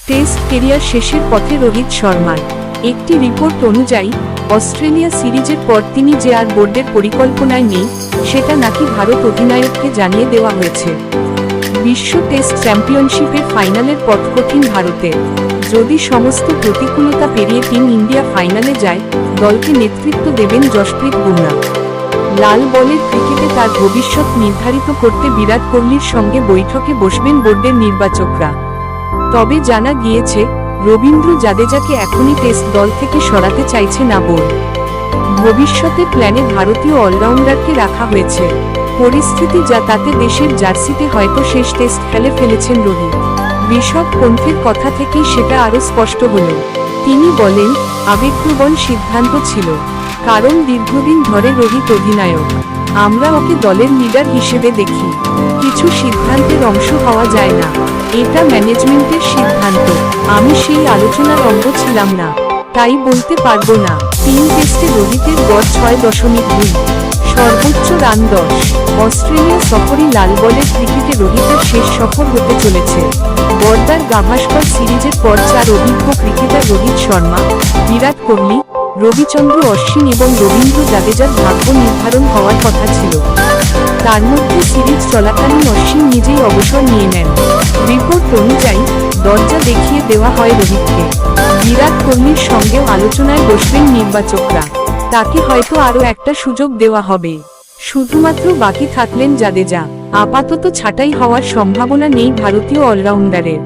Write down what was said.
Test career শেষের পথে রোহিত শর্মার। একটি রিপোর্ট অনুযায়ী অস্ট্রেলিয়া সিরিজের পর তিনি যে আর বোর্ডের পরিকল্পনায় নেই, সেটা নাকি ভারত অধিনায়ককে জানিয়ে দেওয়া হয়েছে। বিশ্ব টেস্ট চ্যাম্পিয়নশিপের ফাইনালের পথ কঠিন ভারতের। যদি সমস্ত প্রতিকূলতা পেরিয়ে টিম ইন্ডিয়া ফাইনালে যায়, দলকে নেতৃত্ব দেবেন জশপ্রীত বুমরা। লাল বলের ক্রিকেটে তার ভবিষ্যৎ নির্ধারিত করতে বিরাট কোহলির সঙ্গে বৈঠকে বসবেন বোর্ডের নির্বাচকরা। তবে জানা গিয়েছে, রবীন্দ্র জাদেজাকে এখনই টেস্ট দল থেকে সরাতে চাইছে না বোর্ড। ভবিষ্যতের প্ল্যানে ভারতীয় অলরাউন্ডারকে রাখা হয়েছে। পরিস্থিতি যা, তাতে দেশের জার্সিতে হয়তো শেষ টেস্ট খেলে ফেলেছেন রোহিত। ঋষভ পন্থের কথা থেকেই সেটা আরও স্পষ্ট হল। তিনি বলেন, আবেগপ্রবণ সিদ্ধান্ত ছিল, কারণ দীর্ঘদিন ধরে রোহিত অধিনায়ক। আমরা ওকে দলের লিডার হিসেবে দেখি। কিছু সিদ্ধান্তের অংশ হওয়া যায় না, এটা ম্যানেজমেন্টের সিদ্ধান্ত। আমি সেই আলোচনার অঙ্গ ছিলাম না, তাই বলতে পারবো না। 3 টেস্টে রোহিতের গড় 6.2, সর্বোচ্চ রান 10। অস্ট্রেলিয়া সফরে লাল বলের ক্রিকেটে রোহিতের শেষ সফর হতে চলেছে। বর্দার গাভাস্কর সিরিজের পর 4 অভিজ্ঞ ক্রিকেটার রোহিত শর্মা, বিরাট কোহলি, রবিচন্দ্র অশ্বিন এবং রবীন্দ্র জাদেজার ভাগ্য নির্ধারণ হওয়ার কথা ছিল। তার মধ্যে সিরিজ চলাকালীন অশ্বিন নিজেই অবসর নিয়ে নেন। রিপোর্ট অনুযায়ী দরজা দেখিয়ে দেওয়া হয় রোহিতকে। বিরাট কোহলির সঙ্গেও আলোচনায় বসবেন নির্বাচকরা। তাকে হয়তো আরও একটা সুযোগ দেওয়া হবে। শুধুমাত্র বাকি থাকলেন জাদেজা। আপাতত ছাঁটাই হওয়ার সম্ভাবনা নেই ভারতীয় অলরাউন্ডারের।